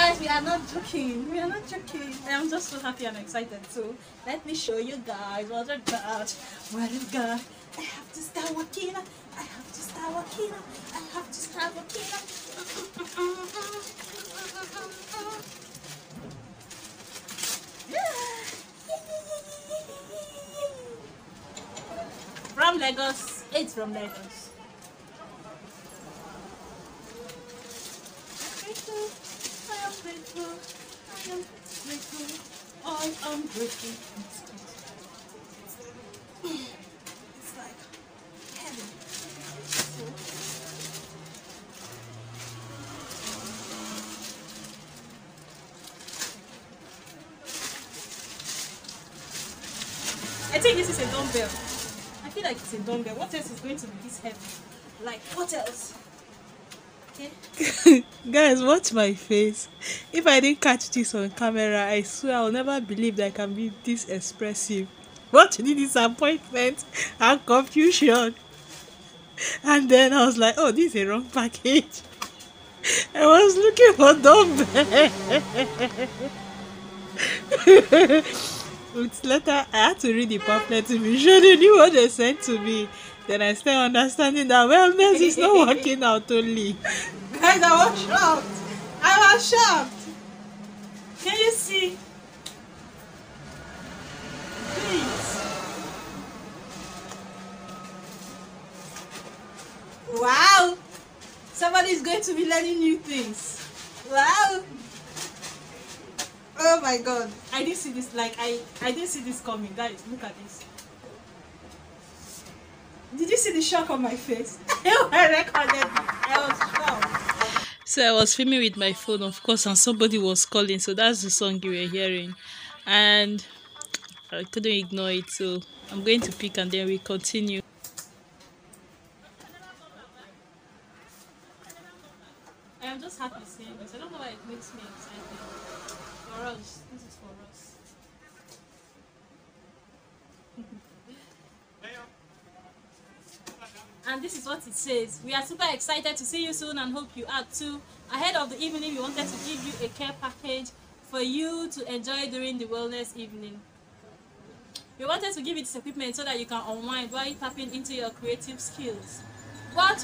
Guys, we are not joking. We are not joking. I am just so happy and excited. So let me show you guys what I got. What I got. I have to start working. I have to start working. I have to start working. From Lagos. It's from Lagos. I am grateful. I am grateful. I am grateful. It's like heaven. I think this is a dumbbell. I feel like it's a dumbbell. What else is going to be this heavy? Like, what else? Okay. Guys, watch my face. If I didn't catch this on camera, I swear I'll never believe that I can be this expressive. Watch the disappointment and confusion. And then I was like, oh, this is a wrong package. I was looking for dumbbell. It's later I had to read the pamphlet to be sure they knew what they sent to me. Then I started understanding that wellness is not working out only. Guys, I was shocked. I was shocked. Can you see? Please. Wow. Somebody is going to be learning new things. Wow. Oh my god. I didn't see this. Like, I didn't see this coming. Guys, look at this. Did you see the shock on my face? I recorded. I was shocked. So I was filming with my phone, of course, and somebody was calling. So that's the song you were hearing. And I couldn't ignore it. So I'm going to pick and then we continue. I am just happy seeing this. I don't know why it makes me excited. For us. This is for us. And this is what it says. We are super excited to see you soon and hope you are too. Ahead of the evening, we wanted to give you a care package for you to enjoy during the wellness evening. We wanted to give you this equipment so that you can unwind while tapping into your creative skills. What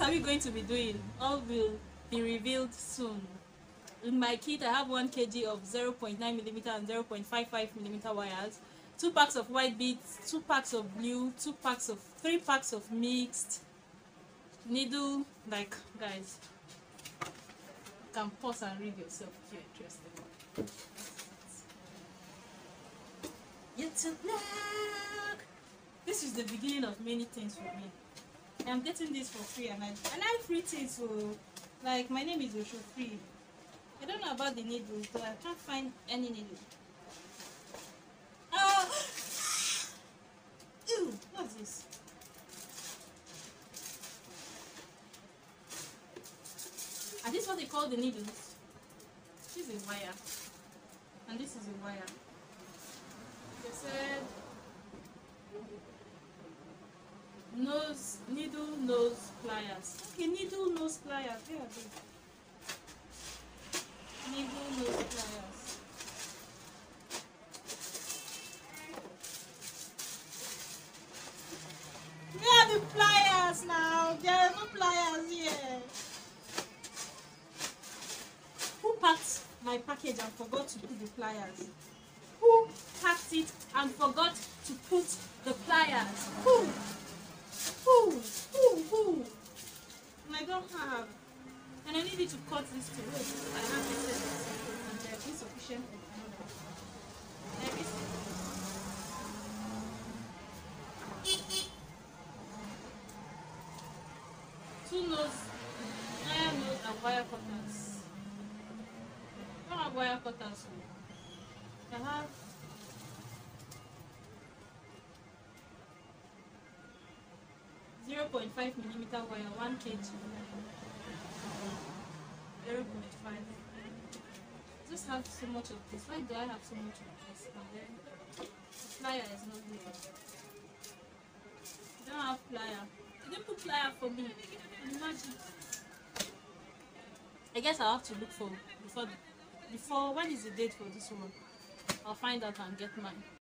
are we going to be doing? All will be revealed soon. In my kit, I have 1 kg of 0.9mm and 0.55mm wires, 2 packs of white beads, 2 packs of blue, 3 packs of mixed needle. Like, guys, you can pause and read yourself if you're interested. It's a vlog. This is the beginning of many things for me. I'm getting this for free, and I like free things. So, like, my name is Osho Free. I don't know about the needles, but I can't find any needle. Oh! Ew, what's this? Are this what they call the needles? This is a wire. And this is a wire. They said needle nose pliers. Okay, needle nose pliers. Where are they? Needle nose pliers. Where are the pliers now? There are no pliers here. Who packed my package and forgot to put the pliers? Who packed it and forgot to put the pliers? Who? And I don't have. And I need you to cut this to wait. I have excess and there is insufficient of another. There is. Two nose, iron nose and wire cutters. I don't have wire cutters. I have 0.5mm wire, 1 kg. 0.5. Just have so much of this. Why do I have so much of this? And then the plier is not there. I don't have plier. They didn't put plier for me. Imagine. I guess I'll have to look for before when is the date for this one. I'll find out and get mine.